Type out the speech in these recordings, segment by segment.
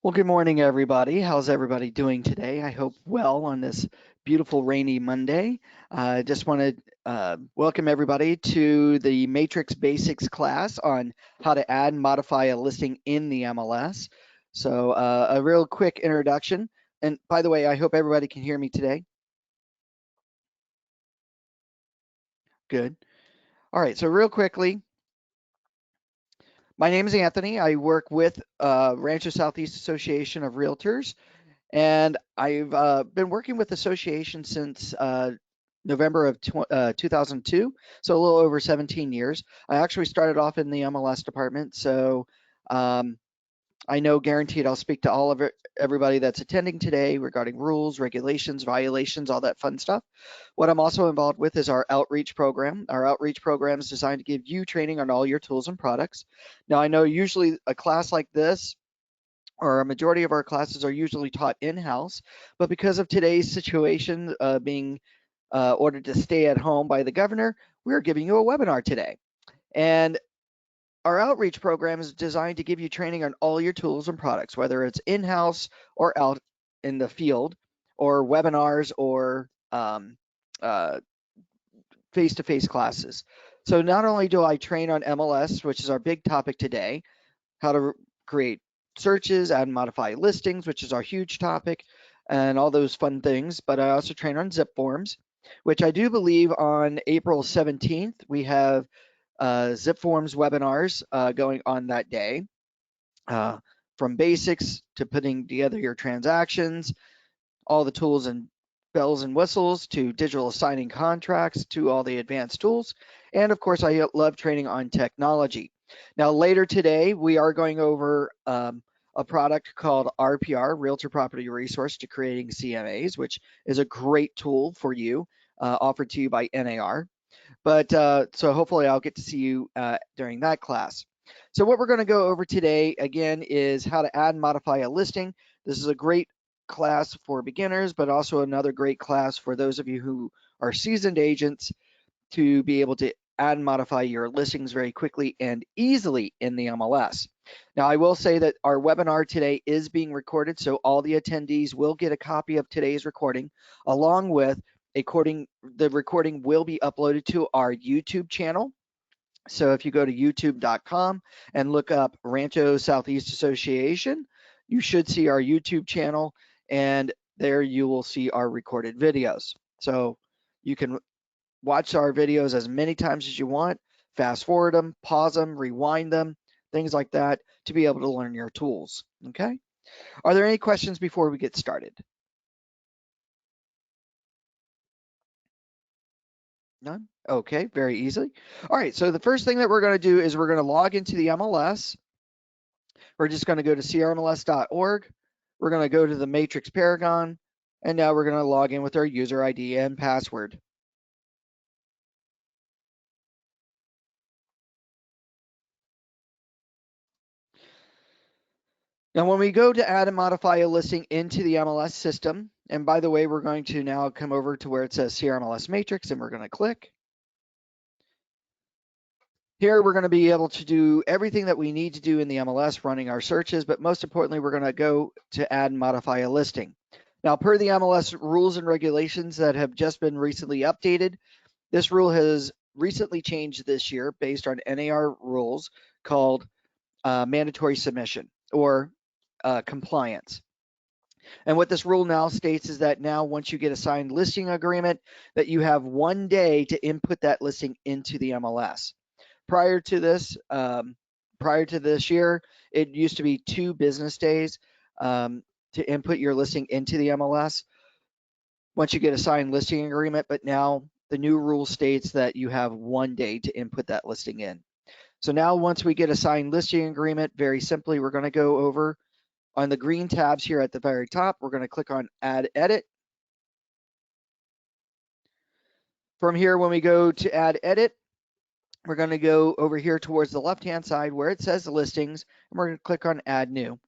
Well, good morning, everybody. How's everybody doing today? I hope well on this beautiful rainy Monday. I just want to welcome everybody to the Matrix Basics class on how to add and modify a listing in the MLS. So a real quick introduction. And by the way, I hope everybody can hear me today. Good. All right, so real quickly, my name is Anthony. I work with Rancho Southeast Association of Realtors. And I've been working with the association since November of 2002, so a little over 17 years. I actually started off in the MLS department, so um, I know guaranteed I'll speak to all of it, everybody that's attending today regarding rules, regulations, violations, all that fun stuff. What I'm also involved with is our outreach program. Our outreach program is designed to give you training on all your tools and products. Now, I know usually a class like this or a majority of our classes are usually taught in-house, but because of today's situation being ordered to stay at home by the governor, we're giving you a webinar today. And our outreach program is designed to give you training on all your tools and products, whether it's in-house or out in the field, or webinars or uh, face-to-face classes. So not only do I train on MLS, which is our big topic today, how to create searches, add and modify listings, which is our huge topic, and all those fun things. But I also train on zip forms, which I do believe on April 17th, we have zip forms webinars going on that day. Uh, from basics to putting together your transactions, all the tools and bells and whistles to digital assigning contracts to all the advanced tools. And of course, I love training on technology. Now, later today, we are going over a product called RPR, Realtor Property Resource to Creating CMAs, which is a great tool for you, offered to you by NAR. But so hopefully I'll get to see you during that class. So what we're going to go over today, again, is how to add and modify a listing. This is a great class for beginners, but also another great class for those of you who are seasoned agents to be able to add and modify your listings very quickly and easily in the MLS. Now, I will say that our webinar today is being recorded, so all the attendees will get a copy of today's recording, along with the recording will be uploaded to our YouTube channel. So if you go to youtube.com and look up Rancho Southeast Association, you should see our YouTube channel, and there you will see our recorded videos. So you can watch our videos as many times as you want, fast forward them, pause them, rewind them, things like that to be able to learn your tools. Okay. Are there any questions before we get started? None? Okay, very easily. All right, so the first thing that we're going to do is we're going to log into the MLS. We're just going to go to crmls.org. We're going to go to the Matrix Paragon, and now we're going to log in with our user ID and password. Now, when we go to add and modify a listing into the MLS system, and by the way, we're going to now come over to where it says CRMLS Matrix, and we're going to click. Here, we're going to be able to do everything that we need to do in the MLS, running our searches, but most importantly, we're going to go to add and modify a listing. Now, per the MLS rules and regulations that have just been recently updated, this rule has recently changed this year based on NAR rules called mandatory submission or compliance. And what this rule now states is that now once you get a signed listing agreement, that you have 1 day to input that listing into the MLS. Prior to this year, it used to be 2 business days to input your listing into the MLS once you get a signed listing agreement, but now the new rule states that you have 1 day to input that listing in. So now once we get a signed listing agreement, very simply, we're going to go over on the green tabs here at the very top. We're going to click on Add Edit. From here, when we go to Add Edit, we're going to go over here towards the left-hand side where it says Listings, and we're going to click on Add New.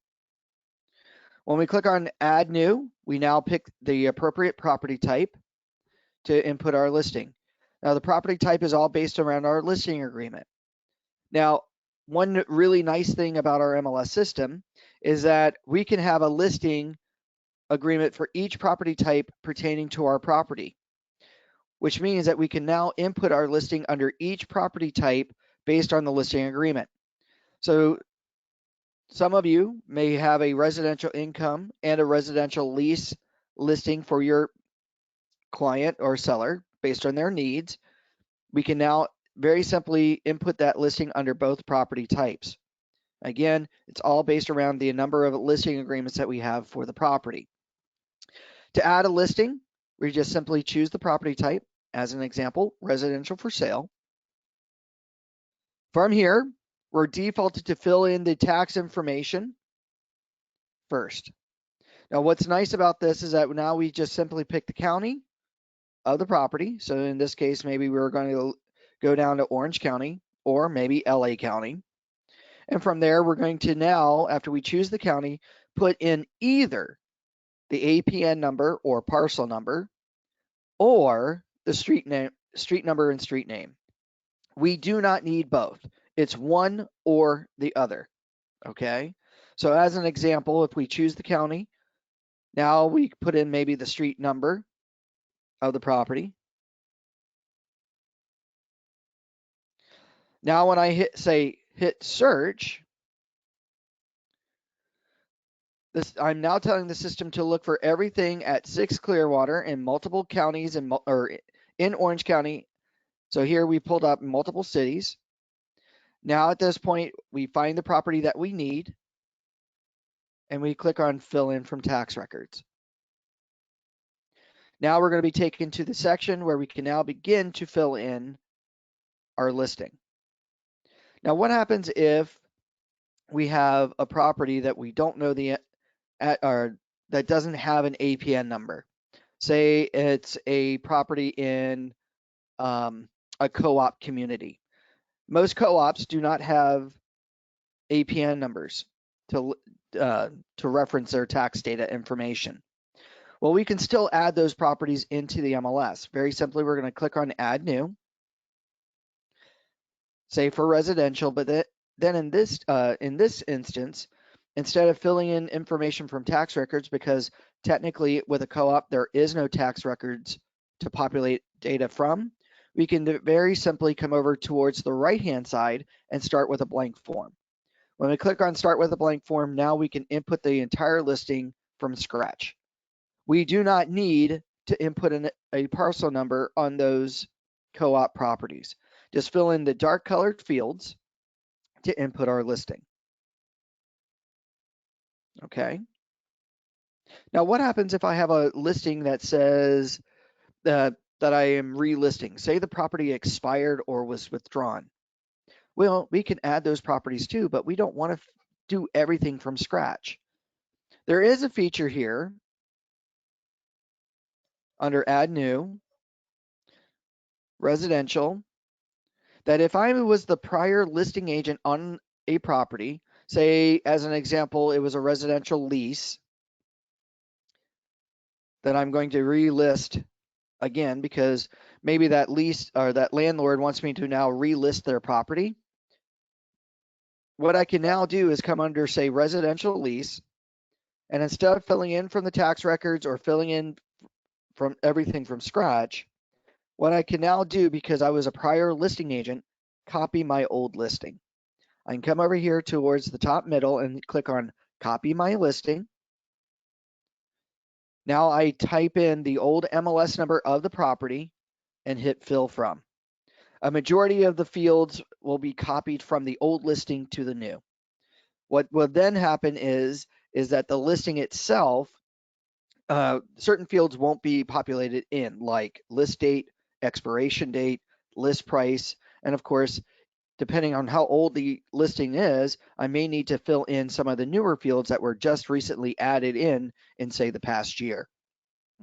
When we click on Add New, we now pick the appropriate property type to input our listing. Now, the property type is all based around our listing agreement. Now, one really nice thing about our MLS system is that we can have a listing agreement for each property type pertaining to our property, which means that we can now input our listing under each property type based on the listing agreement. So some of you may have a residential income and a residential lease listing for your client or seller based on their needs. We can now very simply input that listing under both property types. Again, it's all based around the number of listing agreements that we have for the property. To add a listing, we just simply choose the property type. As an example, residential for sale. From here, we're defaulted to fill in the tax information first. Now, what's nice about this is that now we just simply pick the county of the property. So in this case, maybe we're going to go down to Orange County or maybe LA County. And from there, we're going to now, after we choose the county, put in either the APN number or parcel number or the street number and street name. We do not need both. It's one or the other. Okay. So as an example, if we choose the county, now we put in maybe the street number of the property. Now when I hit search, I'm now telling the system to look for everything at 6 Clearwater in multiple counties or in Orange County. So here we pulled up multiple cities. Now at this point, we find the property that we need and we click on fill in from tax records. Now we're going to be taken to the section where we can now begin to fill in our listing. Now what happens if we have a property that we don't know or that doesn't have an APN number? Say it's a property in a co-op community. Most co-ops do not have APN numbers to reference their tax data information. Well, we can still add those properties into the MLS. Very simply, we're going to click on Add New, say for residential, but then in this instance, instead of filling in information from tax records, because technically with a co-op there is no tax records to populate data from, we can very simply come over towards the right-hand side and start with a blank form. When we click on Start with a blank form, now we can input the entire listing from scratch. We do not need to input a parcel number on those co-op properties. Just fill in the dark colored fields to input our listing. Okay. Now what happens if I have a listing that says that I am relisting? Say the property expired or was withdrawn. Well, we can add those properties too, but we don't want to do everything from scratch. There is a feature here under Add New, Residential, that if I was the prior listing agent on a property, say as an example, it was a residential lease, then I'm going to relist again because maybe that lease or that landlord wants me to now relist their property. What I can now do is come under, say, residential lease, and instead of filling in from the tax records or filling in from everything from scratch, what I can now do, because I was a prior listing agent, copy my old listing. I can come over here towards the top middle and click on Copy My Listing. Now I type in the old MLS number of the property and hit Fill From. A majority of the fields will be copied from the old listing to the new. What will then happen is that the listing itself, certain fields won't be populated in, like list date, expiration date, list price, and of course, depending on how old the listing is, I may need to fill in some of the newer fields that were just recently added in say, the past year.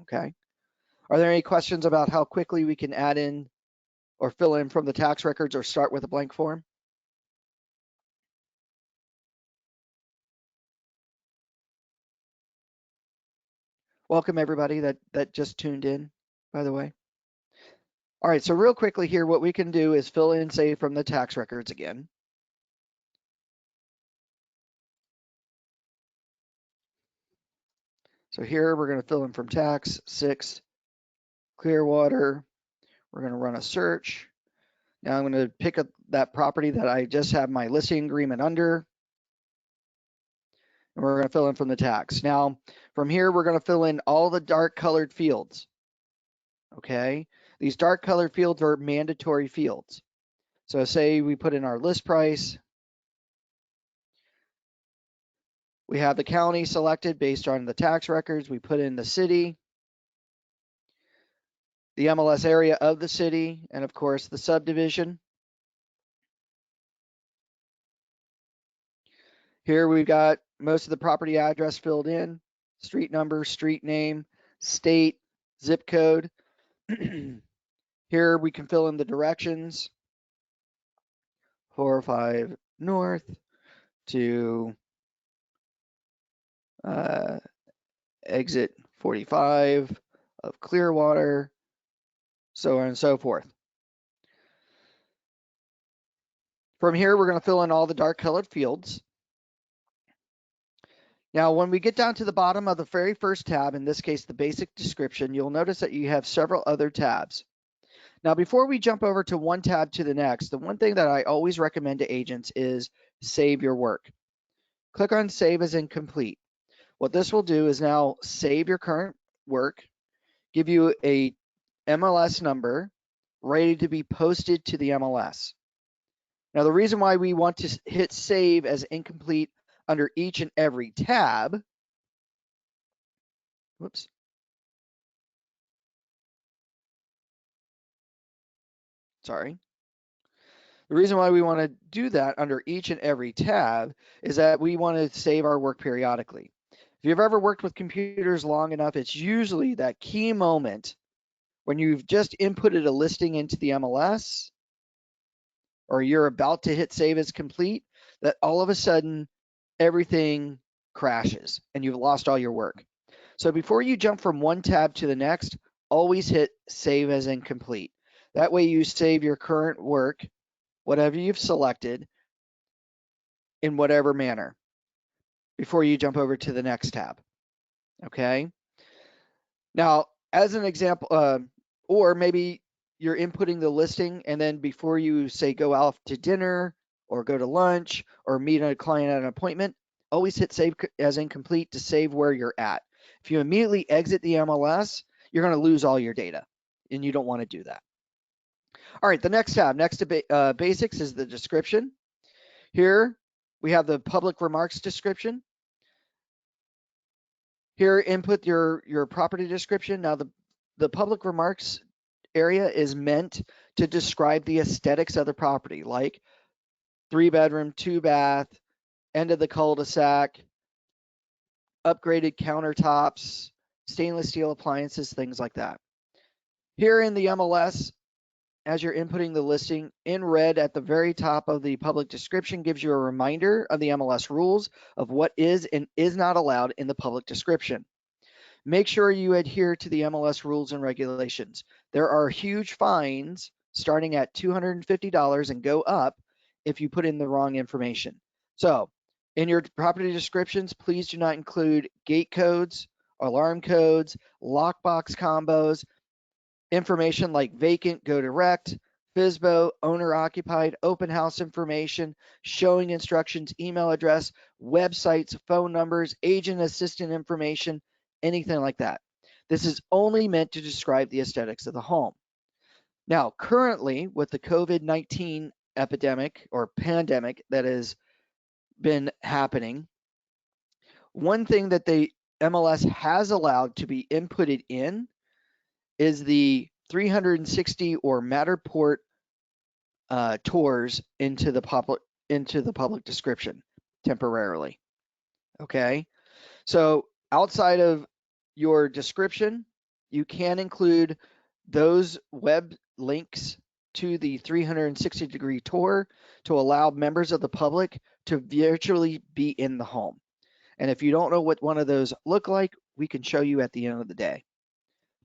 Okay. Are there any questions about how quickly we can add in or fill in from the tax records or start with a blank form? Welcome everybody that just tuned in, by the way. All right, so real quickly here, what we can do is fill in, say, from the tax records again. So here we're going to fill in from tax, 6, Clearwater. We're going to run a search. Now I'm going to pick up that property that I just have my listing agreement under. And we're going to fill in from the tax. Now, from here, we're going to fill in all the dark colored fields. Okay? These dark colored fields are mandatory fields. So say we put in our list price. We have the county selected based on the tax records. We put in the city, the MLS area of the city, and of course the subdivision. Here we've got most of the property address filled in, street number, street name, state, zip code. Here we can fill in the directions, 405 north to exit 45 of Clearwater, so on and so forth. From here, we're going to fill in all the dark colored fields. Now, when we get down to the bottom of the very first tab, in this case, the basic description, you'll notice that you have several other tabs. Now, before we jump over to one tab to the next, the one thing that I always recommend to agents is save your work. Click on Save as Incomplete. What this will do is now save your current work, give you a MLS number ready to be posted to the MLS. Now, the reason why we want to hit Save as Incomplete under each and every tab, whoops, sorry. The reason why we want to do that under each and every tab is that we want to save our work periodically. If you've ever worked with computers long enough, it's usually that key moment when you've just inputted a listing into the MLS or you're about to hit Save as Complete, that all of a sudden everything crashes and you've lost all your work. So before you jump from one tab to the next, always hit Save as Incomplete. That way you save your current work, whatever you've selected, in whatever manner before you jump over to the next tab. Okay? Now, as an example, or maybe you're inputting the listing and then before you say go out to dinner or go to lunch or meet a client at an appointment, always hit Save as Incomplete to save where you're at. If you immediately exit the MLS, you're going to lose all your data, and you don't want to do that. All right, the next tab, next to basics, is the description. Here we have the public remarks description. Here, input your property description. Now, the public remarks area is meant to describe the aesthetics of the property, like 3-bedroom, 2-bath, end of the cul-de-sac, upgraded countertops, stainless steel appliances, things like that. Here in the MLS, as you're inputting the listing, in red at the very top of the public description gives you a reminder of the MLS rules of what is and is not allowed in the public description. Make sure you adhere to the MLS rules and regulations. There are huge fines starting at $250 and go up if you put in the wrong information. So, in your property descriptions, please do not include gate codes, alarm codes, lockbox combos, information like vacant, go direct, FSBO, owner occupied, open house information, showing instructions, email address, websites, phone numbers, agent assistant information, anything like that. This is only meant to describe the aesthetics of the home. Now, currently, with the COVID-19 epidemic or pandemic that has been happening, one thing that the MLS has allowed to be inputted in is the 360 or Matterport tours into the public description temporarily. Okay, so outside of your description, you can include those web links to the 360-degree tour to allow members of the public to virtually be in the home. And if you don't know what one of those look like, we can show you at the end of the day.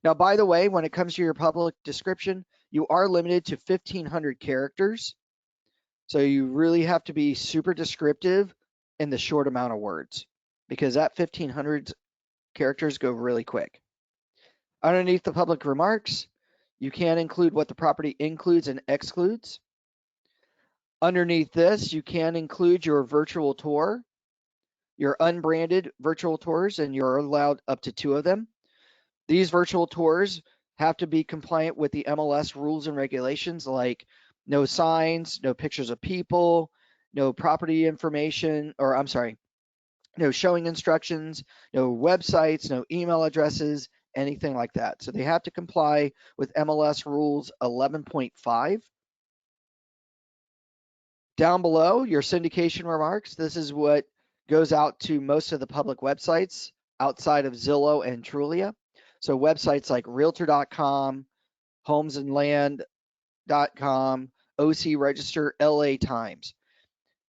Now, by the way, when it comes to your public description, you are limited to 1,500 characters. So you really have to be super descriptive in the short amount of words because that 1,500 characters go really quick. Underneath the public remarks, you can include what the property includes and excludes. Underneath this, you can include your virtual tour, your unbranded virtual tours, and you're allowed up to 2 of them. These virtual tours have to be compliant with the MLS rules and regulations, like no signs, no pictures of people, no property information, or I'm sorry, no showing instructions, no websites, no email addresses, anything like that. So they have to comply with MLS Rules 11.5. Down below, your syndication remarks. This is what goes out to most of the public websites outside of Zillow and Trulia. So websites like Realtor.com, HomesandLand.com, OC Register, LA Times.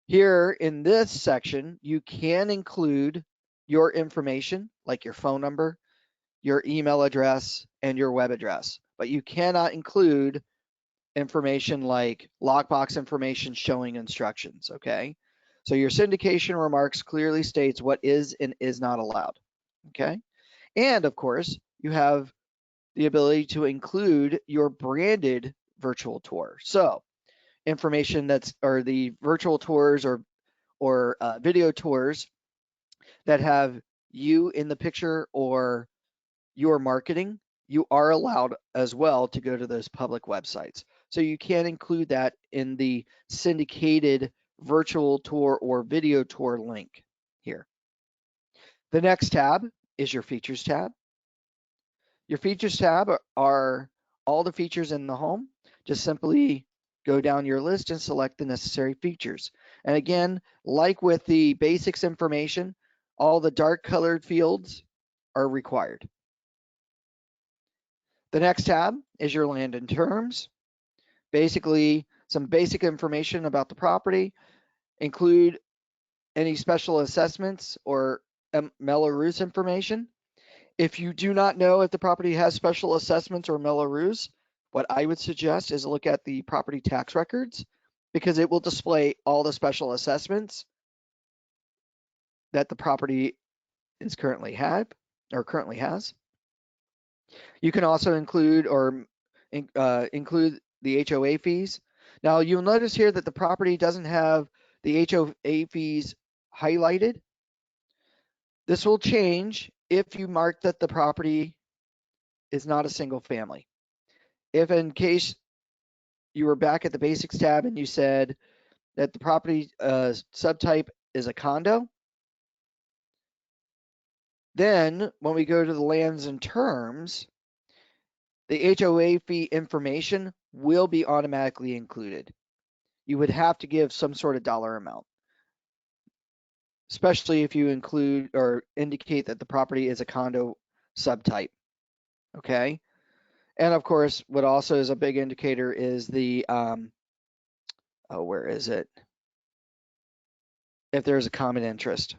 Here in this section, you can include your information, like your phone number, your email address, and your web address, but you cannot include information like lockbox information showing instructions, okay? So your syndication remarks clearly states what is and is not allowed, okay? And of course, you have the ability to include your branded virtual tour. So information or the virtual tours or video tours that have you in the picture or your marketing, you are allowed as well to go to those public websites. So you can include that in the syndicated virtual tour or video tour link here. The next tab is your features tab. Your features tab are all the features in the home. Just simply go down your list and select the necessary features. And again, like with the basics information, all the dark colored fields are required. The next tab is your land and terms. Basically, some basic information about the property, include any special assessments or MLS Rules information. If you do not know if the property has special assessments or MLS Rules, what I would suggest is look at the property tax records, because it will display all the special assessments that the property is currently has. You can also include include the HOA fees. Now you'll notice here that the property doesn't have the HOA fees highlighted. This will change if you mark that the property is not a single family. If in case you were back at the basics tab and you said that the property subtype is a condo, then when we go to the lands and terms, the HOA fee information will be automatically included. You would have to give some sort of dollar amount, especially if you include or indicate that the property is a condo subtype, okay? And of course, what also is a big indicator is the, where is it? If there's a common interest.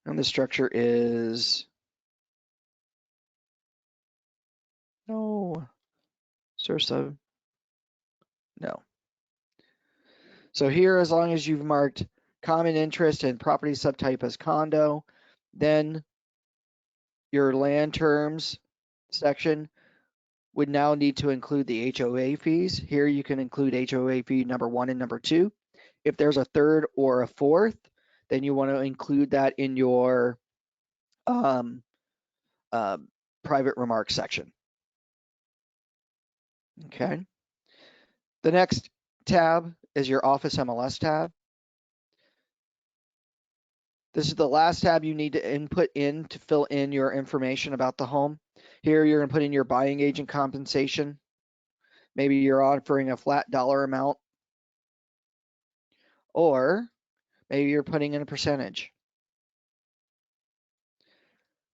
And the structure is, no, source of, no. So here, as long as you've marked common interest and property subtype as condo, then your land terms section would now need to include the HOA fees. Here you can include HOA fee number 1 and number 2. If there's a third or a fourth, then you want to include that in your private remarks section. Okay. The next tab is your Office MLS tab. This is the last tab you need to input in to fill in your information about the home. Here you're going to put in your buying agent compensation. Maybe you're offering a flat dollar amount, or maybe you're putting in a percentage.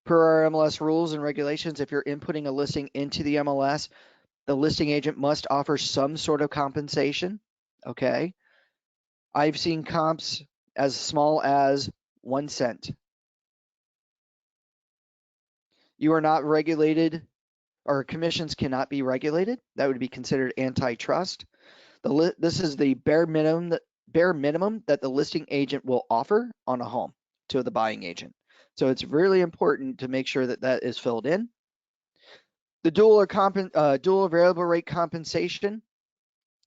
Per our MLS rules and regulations, if you're inputting a listing into the MLS, the listing agent must offer some sort of compensation, okay? I've seen comps as small as 1 cent. You are not regulated, or commissions cannot be regulated. That would be considered antitrust. This is the bare minimum that the listing agent will offer on a home to the buying agent. So it's really important to make sure that that is filled in. The dual variable rate compensation.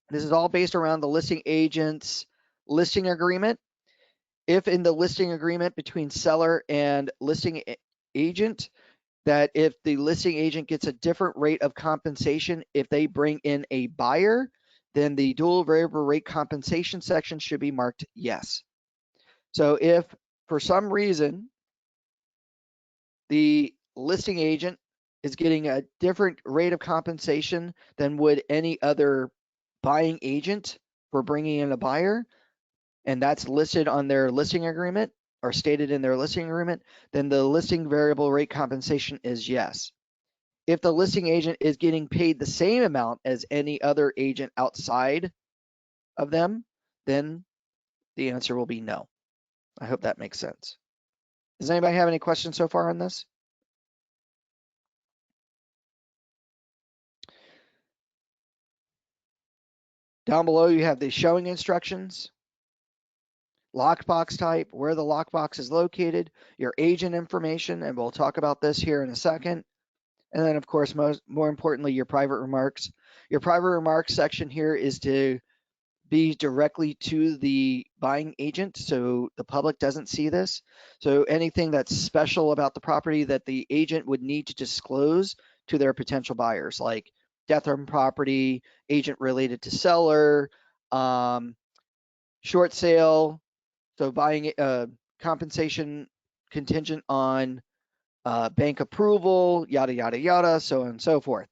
This is all based around the listing agent's listing agreement. If in the listing agreement between seller and listing agent, that if the listing agent gets a different rate of compensation if they bring in a buyer, then the dual variable rate compensation section should be marked yes. So if for some reason the listing agent is getting a different rate of compensation than would any other buying agent for bringing in a buyer, and that's listed on their listing agreement or stated in their listing agreement, then the listing variable rate compensation is yes. If the listing agent is getting paid the same amount as any other agent outside of them, then the answer will be no. I hope that makes sense. Does anybody have any questions so far on this? Down below, you have the showing instructions, lockbox type, where the lockbox is located, your agent information, and we'll talk about this here in a second. And then, of course, more importantly, your private remarks. Your private remarks section here is to be directly to the buying agent so the public doesn't see this. So anything that's special about the property that the agent would need to disclose to their potential buyers, like death on property, agent related to seller, short sale, so buying compensation contingent on bank approval, yada, yada, yada, so on and so forth.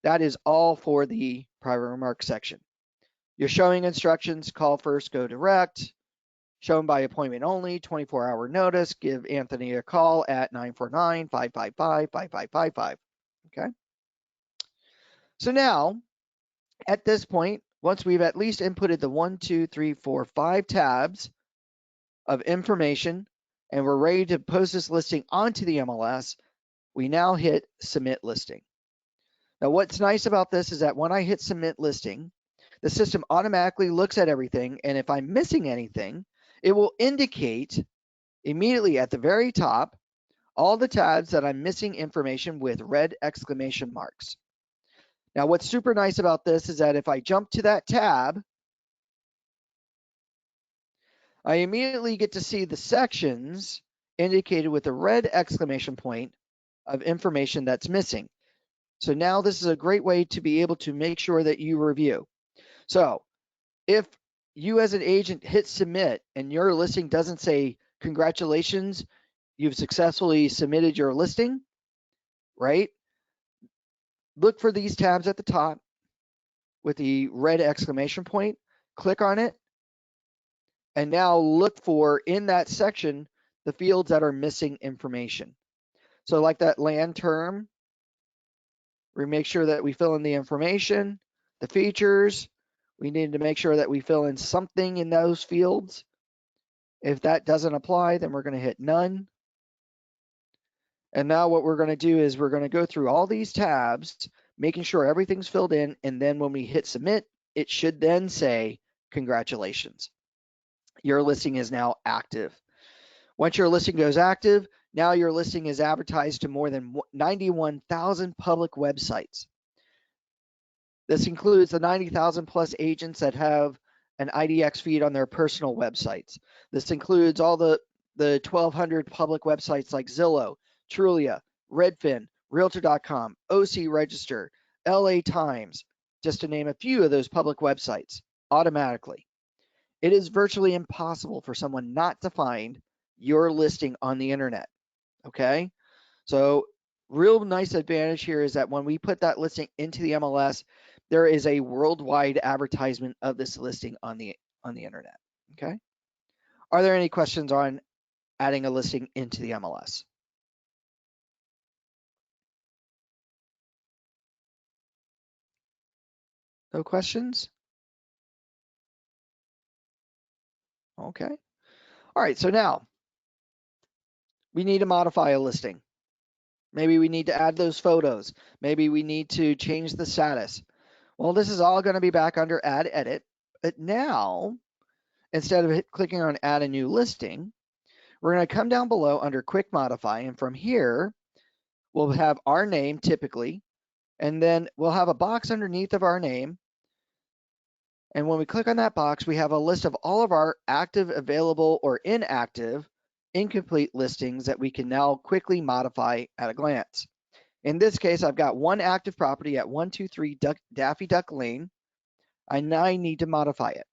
That is all for the private remarks section. Your showing instructions, call first, go direct, shown by appointment only, 24-hour notice, give Anthony a call at 949-555-5555, okay? So now, at this point, once we've at least inputted the 1, 2, 3, 4, 5 tabs of information, and we're ready to post this listing onto the MLS, we now hit submit listing. Now, what's nice about this is that when I hit submit listing, the system automatically looks at everything, and if I'm missing anything, it will indicate immediately at the very top all the tabs that I'm missing information with red exclamation marks. Now, what's super nice about this is that if I jump to that tab, I immediately get to see the sections indicated with a red exclamation point of information that's missing. So now this is a great way to be able to make sure that you review. So if you as an agent hit submit and your listing doesn't say, congratulations, you've successfully submitted your listing, right? Look for these tabs at the top with the red exclamation point, click on it, and now look for in that section the fields that are missing information. So like that land term, we make sure that we fill in the information, the features. We need to make sure that we fill in something in those fields. If that doesn't apply, then we're going to hit none. And now what we're going to do is we're going to go through all these tabs, making sure everything's filled in. And then when we hit submit, it should then say, congratulations. Your listing is now active. Once your listing goes active, now your listing is advertised to more than 91,000 public websites. This includes the 90,000 plus agents that have an IDX feed on their personal websites. This includes all the 1,200 public websites like Zillow, Trulia, Redfin, Realtor.com, OC Register, LA Times, just to name a few of those public websites automatically. It is virtually impossible for someone not to find your listing on the internet, okay? So real nice advantage here is that when we put that listing into the MLS, there is a worldwide advertisement of this listing on the internet, okay? Are there any questions on adding a listing into the MLS? No questions? Okay. All right, so now we need to modify a listing. Maybe we need to add those photos. Maybe we need to change the status. Well, this is all going to be back under add edit. But now, instead of clicking on add a new listing, We're going to come down below under Quick Modify, and from here, we'll have our name typically, and then we'll have a box underneath of our name. And when we click on that box, we have a list of all of our active, available, or inactive, incomplete listings that we can now quickly modify at a glance. In this case, I've got one active property at 123 Daffy Duck Lane. I now need to modify it.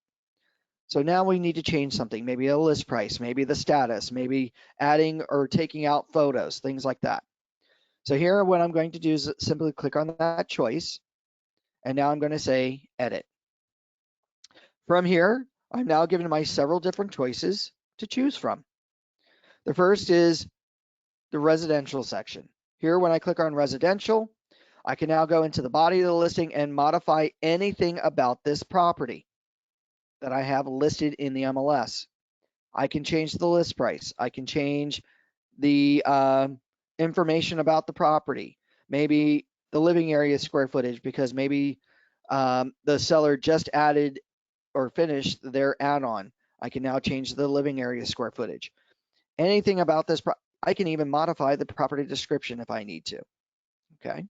So now we need to change something, maybe a list price, maybe the status, maybe adding or taking out photos, things like that. So here, what I'm going to do is simply click on that choice, and now I'm going to say edit. From here, I'm now given my several different choices to choose from. The first is the residential section. Here, when I click on residential, I can now go into the body of the listing and modify anything about this property that I have listed in the MLS. I can change the list price. I can change the information about the property, maybe the living area square footage, because maybe the seller just added or finished their add-on. I can now change the living area square footage. Anything about this, I can even modify the property description if I need to. Okay.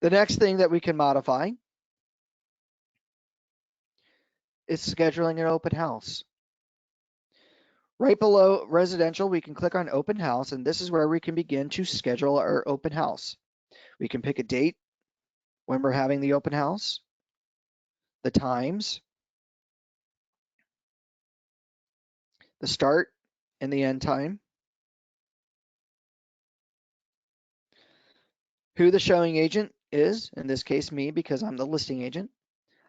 The next thing that we can modify is scheduling an open house. Right below residential, we can click on open house, and this is where we can begin to schedule our open house. We can pick a date when we're having the open house, the times, the start and the end time, who the showing agent is, in this case me, because I'm the listing agent.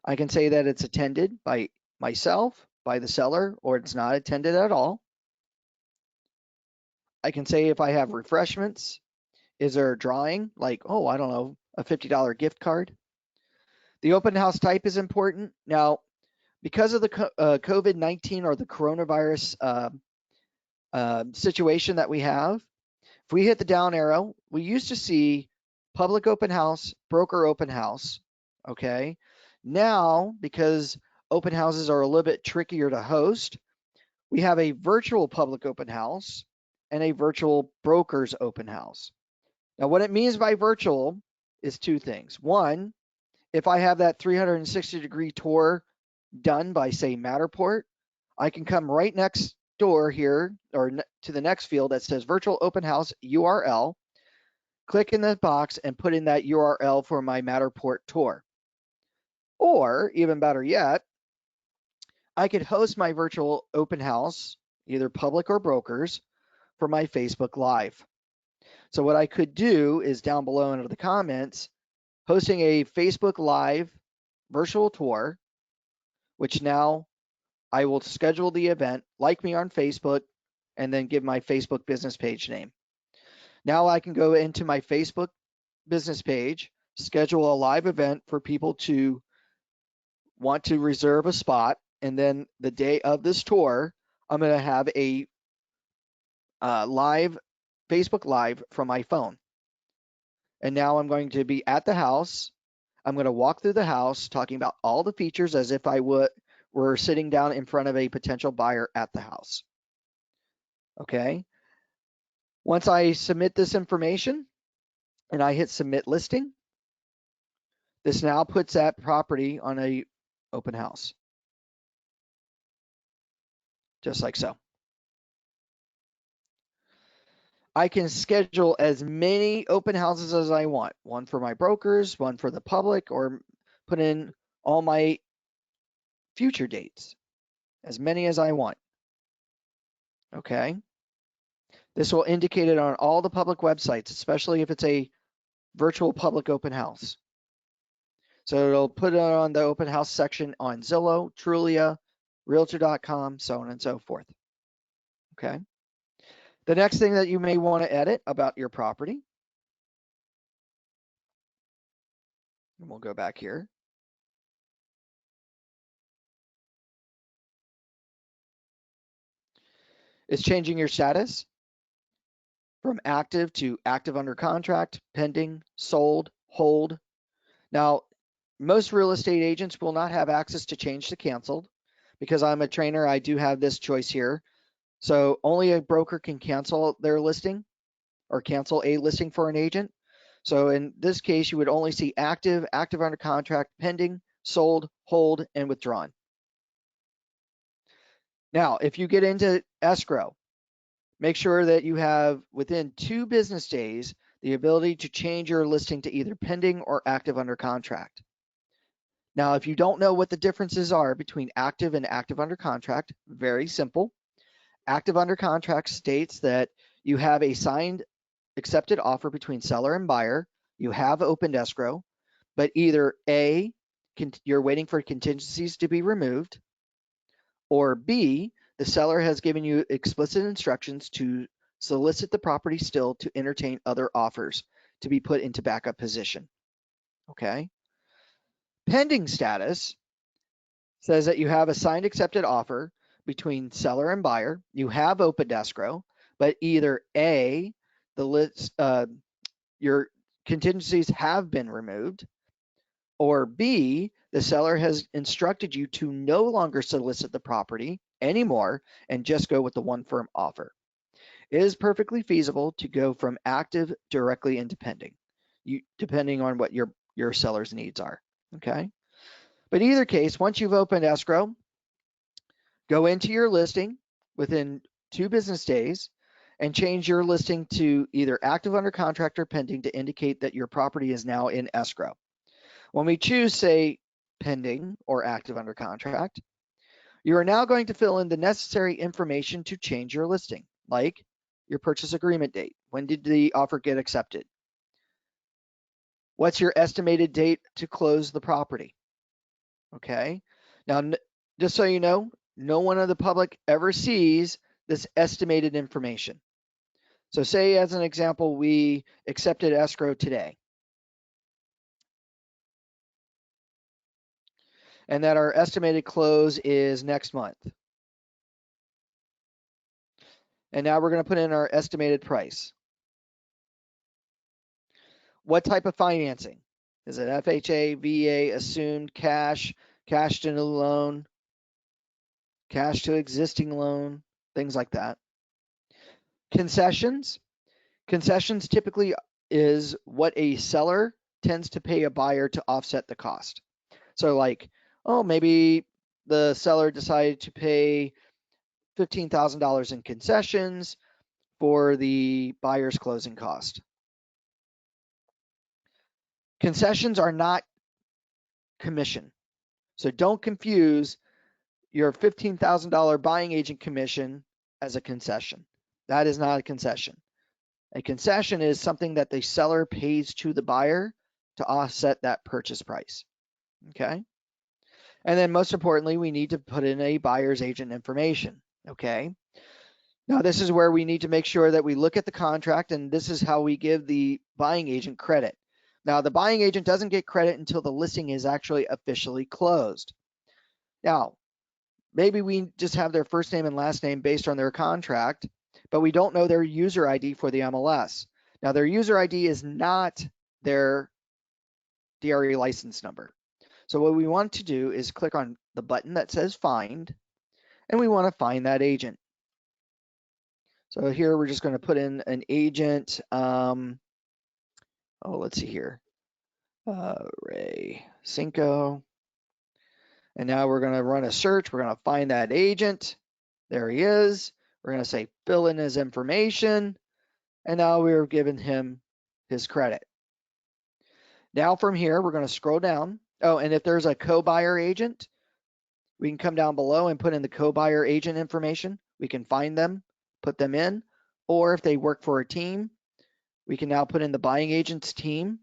I can say that it's attended by myself, by the seller, or it's not attended at all. I can say if I have refreshments, is there a drawing, like, oh, I don't know, a $50 gift card. The open house type is important. Now, because of the COVID-19 or the coronavirus situation that we have, if we hit the down arrow, we used to see public open house, broker open house, okay? Now, because open houses are a little bit trickier to host, we have a virtual public open house and a virtual broker's open house. Now, what it means by virtual is two things. One, if I have that 360-degree tour done by, say, Matterport, I can come right next door here or to the next field that says virtual open house URL, click in the box and put in that URL for my Matterport tour. Or even better yet, I could host my virtual open house, either public or brokers, for my Facebook Live. So what I could do is down below under the comments, hosting a Facebook Live virtual tour, which now I will schedule the event, like me on Facebook, and then give my Facebook business page name. Now I can go into my Facebook business page, schedule a live event for people to want to reserve a spot, and then the day of this tour, I'm going to have a live Facebook Live from my phone. And now I'm going to be at the house. I'm going to walk through the house talking about all the features as if I were sitting down in front of a potential buyer at the house. Okay. Once I submit this information and I hit submit listing, this now puts that property on a open house. Just like so. I can schedule as many open houses as I want. One for my brokers, one for the public, or put in all my future dates. As many as I want. Okay. This will indicate it on all the public websites, especially if it's a virtual public open house. So it'll put it on the open house section on Zillow, Trulia, Realtor.com, so on and so forth. Okay. The next thing that you may want to edit about your property, and we'll go back here, is changing your status from active to active under contract, pending, sold, hold. Now, most real estate agents will not have access to change to canceled. Because I'm a trainer, I do have this choice here. So only a broker can cancel their listing or cancel a listing for an agent. So in this case, you would only see active, active under contract, pending, sold, hold, and withdrawn. Now, if you get into escrow, make sure that you have within 2 business days the ability to change your listing to either pending or active under contract. Now, if you don't know what the differences are between active and active under contract, very simple. Active under contract states that you have a signed accepted offer between seller and buyer, you have opened escrow, but either A, you're waiting for contingencies to be removed, or B, the seller has given you explicit instructions to solicit the property still to entertain other offers to be put into backup position. Okay. Pending status says that you have a signed accepted offer between seller and buyer, you have opened escrow, but either A, your contingencies have been removed, or B, the seller has instructed you to no longer solicit the property anymore and just go with the one firm offer. It is perfectly feasible to go from active directly into pending, depending on what your seller's needs are. Okay. But in either case, once you've opened escrow, go into your listing within 2 business days and change your listing to either active under contract or pending to indicate that your property is now in escrow. When we choose, say, pending or active under contract, you are now going to fill in the necessary information to change your listing, like your purchase agreement date. When did the offer get accepted? What's your estimated date to close the property? Okay. Now, just so you know, no one of the public ever sees this estimated information. So say, as an example, we accepted escrow today, and that our estimated close is next month. And now we're going to put in our estimated price. What type of financing? Is it FHA, VA, assumed, cash, cash to new loan, cash to existing loan, things like that. Concessions. Concessions typically is what a seller tends to pay a buyer to offset the cost. So like, oh, maybe the seller decided to pay $15,000 in concessions for the buyer's closing cost. Concessions are not commission. So don't confuse your $15,000 buying agent commission as a concession. That is not a concession. A concession is something that the seller pays to the buyer to offset that purchase price. Okay. And then most importantly, we need to put in a buyer's agent information. Okay. Now this is where we need to make sure that we look at the contract, and this is how we give the buying agent credit. Now the buying agent doesn't get credit until the listing is actually officially closed. Now, maybe we just have their first name and last name based on their contract, but we don't know their user ID for the MLS. Now their user ID is not their DRE license number. So what we want to do is click on the button that says find, and we want to find that agent. So here we're just going to put in an agent. Let's see here. Ray Cinco. And now we're going to run a search. We're going to find that agent. There he is. We're going to say fill in his information. And now we're giving him his credit. Now from here, we're going to scroll down. Oh, and if there's a co-buyer agent, we can come down below and put in the co-buyer agent information. We can find them, put them in. Or if they work for a team, we can now put in the buying agent's team.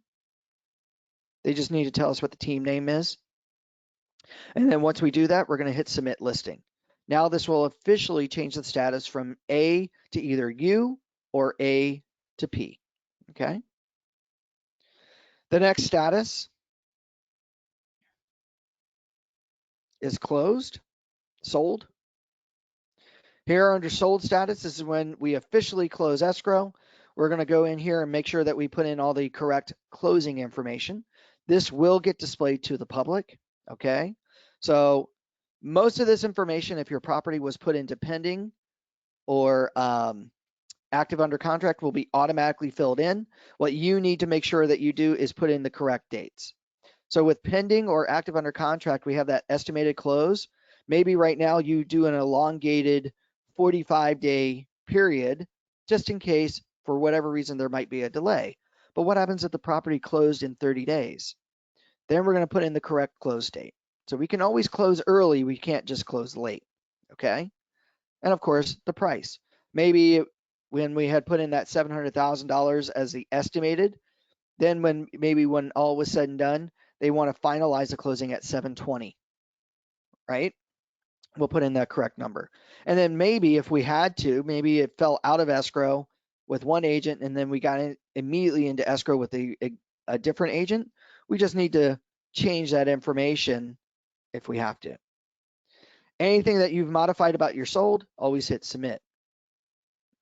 They just need to tell us what the team name is. And then once we do that, we're going to hit submit listing. Now this will officially change the status from A to either U or A to P. Okay. The next status is closed, sold. Here under sold status, this is when we officially close escrow. We're going to go in here and make sure that we put in all the correct closing information. This will get displayed to the public. Okay. So most of this information, if your property was put into pending, or active under contract will be automatically filled in. What you need to make sure that you do is put in the correct dates. So with pending or active under contract, we have that estimated close. Maybe right now you do an elongated 45-day period, just in case for whatever reason there might be a delay. But what happens if the property closed in 30 days? Then we're going to put in the correct close date. So we can always close early. We can't just close late. Okay. And of course, the price. Maybe when we had put in that $700,000 as the estimated, then when all was said and done, they want to finalize the closing at 720, right? We'll put in that correct number. And then maybe if we had to, maybe it fell out of escrow with one agent and then we got immediately into escrow with a different agent. We just need to change that information if we have to. Anything that you've modified about your sold, always hit submit.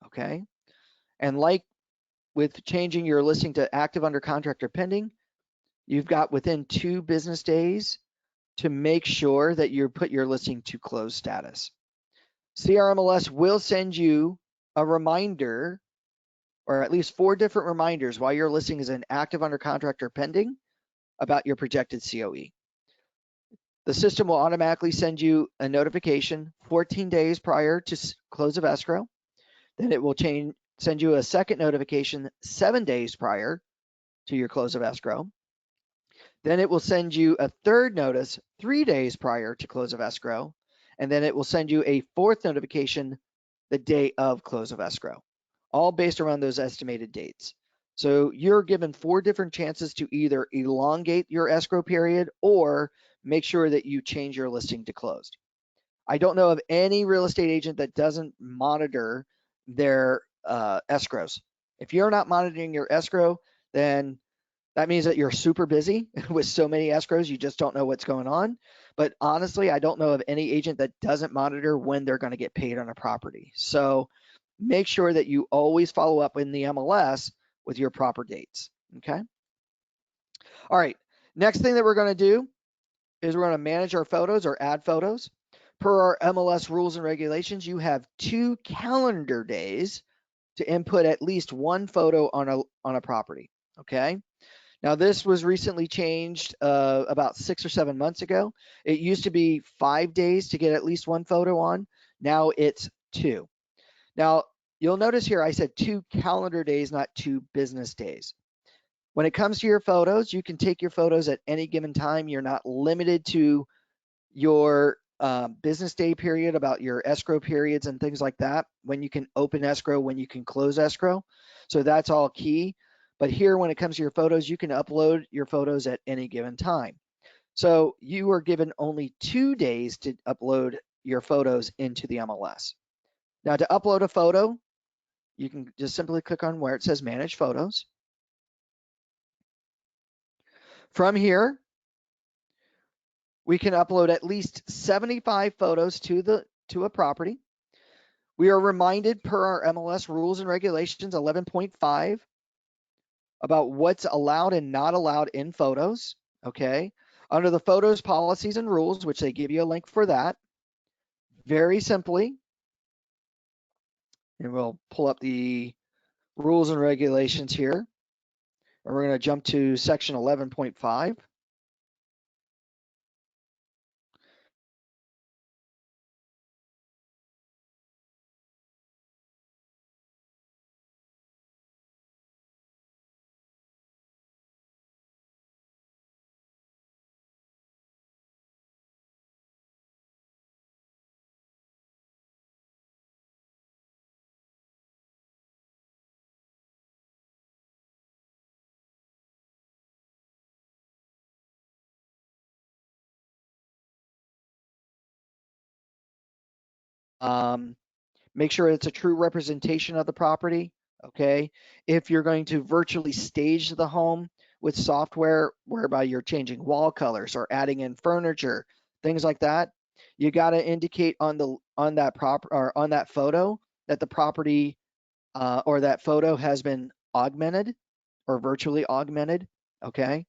Okay. And like with changing your listing to active under contract or pending, you've got within 2 business days to make sure that you put your listing to close status. CRMLS will send you a reminder, or at least 4 different reminders while your listing is in active under contract or pending about your projected COE. The system will automatically send you a notification 14 days prior to close of escrow. Then it will send you a second notification 7 days prior to your close of escrow. Then it will send you a third notice 3 days prior to close of escrow. And then it will send you a fourth notification the day of close of escrow, all based around those estimated dates. So you're given 4 different chances to either elongate your escrow period or make sure that you change your listing to closed. I don't know of any real estate agent that doesn't monitor their escrows. If you're not monitoring your escrow, then that means that you're super busy with so many escrows, you just don't know what's going on. But honestly, I don't know of any agent that doesn't monitor when they're going to get paid on a property. So make sure that you always follow up in the MLS with your proper dates, okay? All right, next thing that we're going to do is we're going to manage our photos or add photos. Per our MLS rules and regulations, you have 2 calendar days to input at least 1 photo on a property, okay? Now, this was recently changed about 6 or 7 months ago. It used to be 5 days to get at least 1 photo on. Now it's 2. Now, you'll notice here I said 2 calendar days, not 2 business days. When it comes to your photos, you can take your photos at any given time. You're not limited to your business day period about your escrow periods and things like that, when you can open escrow, when you can close escrow. So that's all key. But here, when it comes to your photos, you can upload your photos at any given time. So you are given only 2 days to upload your photos into the MLS. Now, to upload a photo, you can just simply click on where it says Manage Photos. From here, we can upload at least 75 photos to a property. We are reminded per our MLS rules and regulations 11.5 about what's allowed and not allowed in photos, okay? Under the photos, policies, and rules, which they give you a link for that, very simply, and we'll pull up the rules and regulations here, and we're going to jump to section 11.5. Make sure it's a true representation of the property, okay? If you're going to virtually stage the home with software whereby you're changing wall colors or adding in furniture, things like that, you got to indicate on that photo that the property or that photo has been augmented or virtually augmented, okay?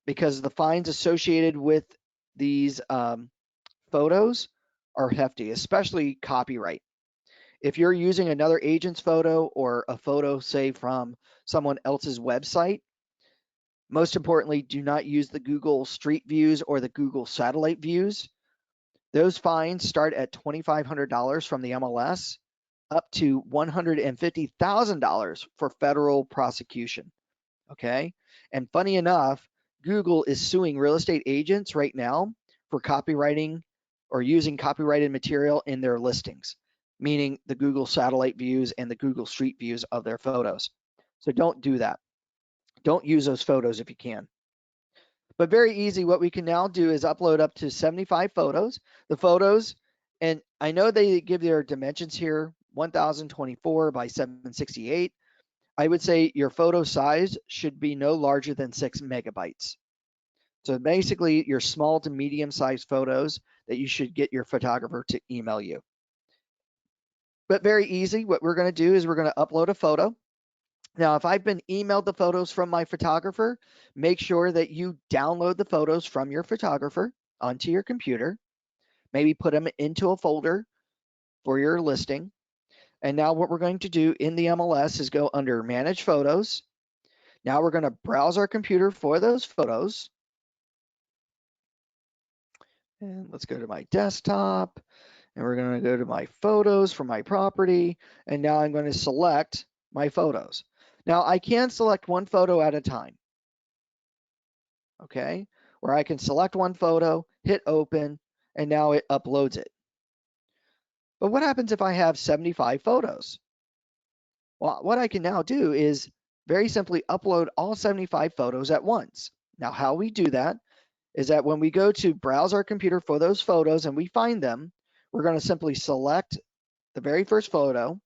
Because the fines associated with these photos are hefty, especially copyright. If you're using another agent's photo or a photo, say, from someone else's website, most importantly, do not use the Google Street Views or the Google Satellite Views. Those fines start at $2,500 from the MLS up to $150,000 for federal prosecution. Okay. And funny enough, Google is suing real estate agents right now for copywriting or using copyrighted material in their listings, meaning the Google satellite views and the Google Street Views of their photos. So don't do that. Don't use those photos if you can. But very easy, what we can now do is upload up to 75 photos. The photos, and I know they give their dimensions here, 1024 by 768. I would say your photo size should be no larger than 6 megabytes. So basically your small to medium sized photos that you should get your photographer to email you. But very easy, what we're going to do is we're going to upload a photo. Now, if I've been emailed the photos from my photographer, make sure that you download the photos from your photographer onto your computer. Maybe put them into a folder for your listing. And now what we're going to do in the MLS is go under Manage Photos. Now we're going to browse our computer for those photos. And let's go to my desktop. And we're going to go to my photos for my property. And now I'm going to select my photos. Now I can select one photo at a time. Okay, where I can select one photo, hit open, and now it uploads it. But what happens if I have 75 photos? Well, what I can now do is very simply upload all 75 photos at once. Now, how we do that is that when we go to browse our computer for those photos and we find them, we're going to simply select the very first photo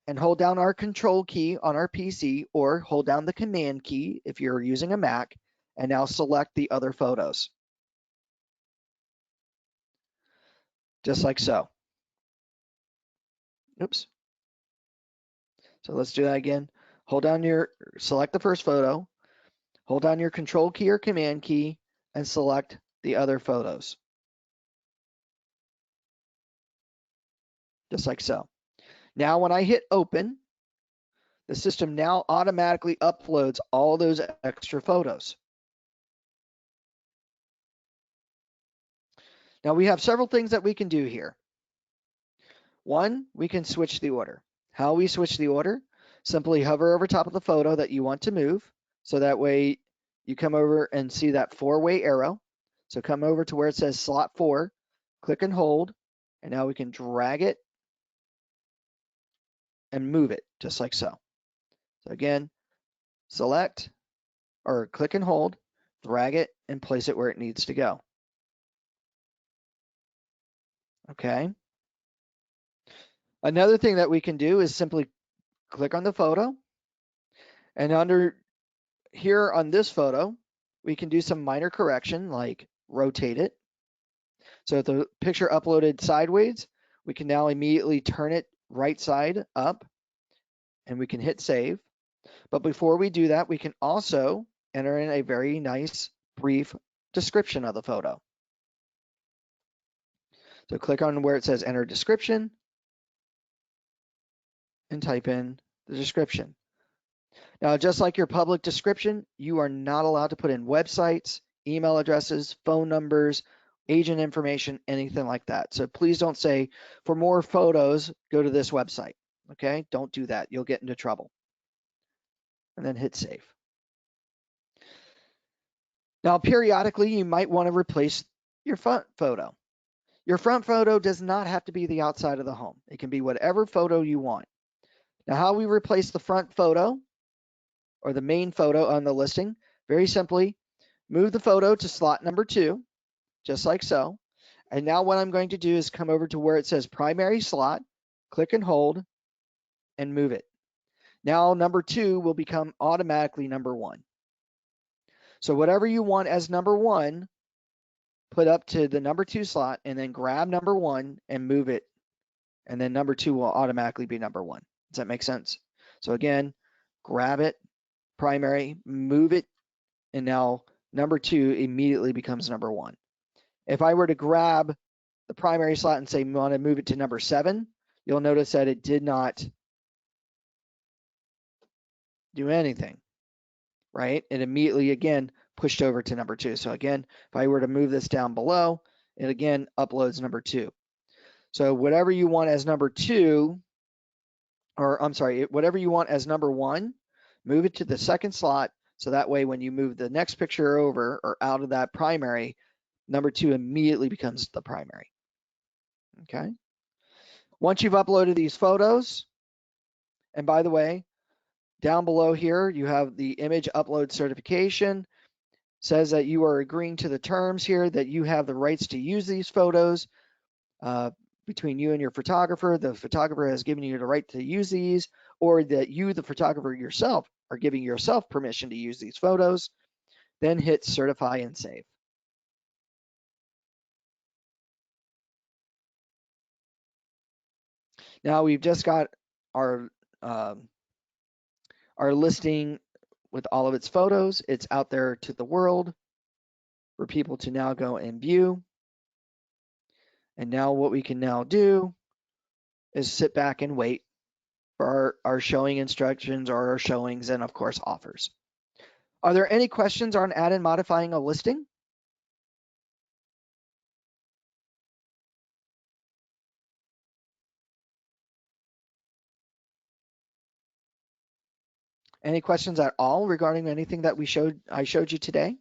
and hold down our control key on our PC or hold down the command key if you're using a Mac, and now select the other photos. Just like so. Oops. So let's do that again. Select the first photo, hold down your control key or command key, and select the other photos. Just like so. Now when I hit open, the system now automatically uploads all those extra photos. Now we have several things that we can do here. One, we can switch the order. How we switch the order? Simply hover over top of the photo that you want to move. So that way you come over and see that four-way arrow. So come over to where it says slot 4, click and hold, and now we can drag it and move it just like so. So again, select or click and hold, drag it and place it where it needs to go. Okay. Another thing that we can do is simply click on the photo, and under here on this photo, we can do some minor correction like rotate it. So if the picture uploaded sideways, we can now immediately turn it right side up and we can hit save. But before we do that, we can also enter in a very nice brief description of the photo. So click on where it says enter description and type in the description. Now, just like your public description, you are not allowed to put in websites, email addresses, phone numbers, agent information, anything like that. So please don't say, for more photos, go to this website. Okay, don't do that. You'll get into trouble. And then hit save. Now, periodically, you might want to replace your front photo. Your front photo does not have to be the outside of the home. It can be whatever photo you want. Now, how we replace the front photo or the main photo on the listing, very simply, move the photo to slot number 2, just like so. And now what I'm going to do is come over to where it says primary slot, click and hold, and move it. Now number 2 will become automatically number 1. So whatever you want as number 1, put up to the number 2 slot and then grab number 1 and move it. And then number 2 will automatically be number 1. Does that make sense? So again, grab it, primary, move it, and now number 2 immediately becomes number 1. If I were to grab the primary slot and say we want to move it to number 7, you'll notice that it did not do anything, right? It immediately, again, pushed over to number 2. So again, if I were to move this down below, it again uploads number 2. So whatever you want as number 2, or I'm sorry, whatever you want as number 1, move it to the second slot. So that way, when you move the next picture over or out of that primary, number 2 immediately becomes the primary. Okay. Once you've uploaded these photos, and by the way, down below here, you have the image upload certification. Says that you are agreeing to the terms here, that you have the rights to use these photos between you and your photographer. The photographer has given you the right to use these, or that you, the photographer yourself, are giving yourself permission to use these photos. Then hit certify and save. Now we've just got our listing with all of its photos. It's out there to the world for people to now go and view. And now what we can now do is sit back and wait for our showing instructions or our showings and of course offers. Are there any questions on add and modifying a listing? Any questions at all regarding anything that I showed you today?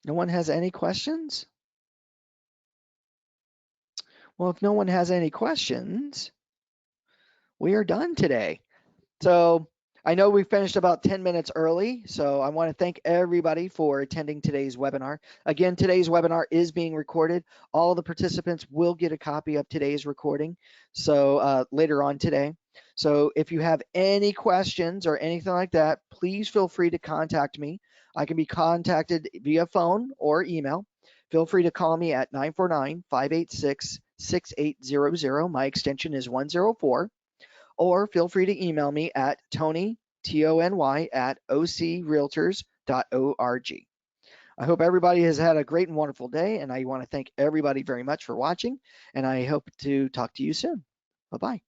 No one has any questions? Well, if no one has any questions, we are done today. So I know we finished about 10 minutes early, so I want to thank everybody for attending today's webinar. Again, today's webinar is being recorded. All the participants will get a copy of today's recording so later on today. So if you have any questions or anything like that, please feel free to contact me. I can be contacted via phone or email. Feel free to call me at 949-586-6800. My extension is 104. Or feel free to email me at Tony, Tony, at ocrealtors.org. I hope everybody has had a great and wonderful day, and I want to thank everybody very much for watching, and I hope to talk to you soon. Bye-bye.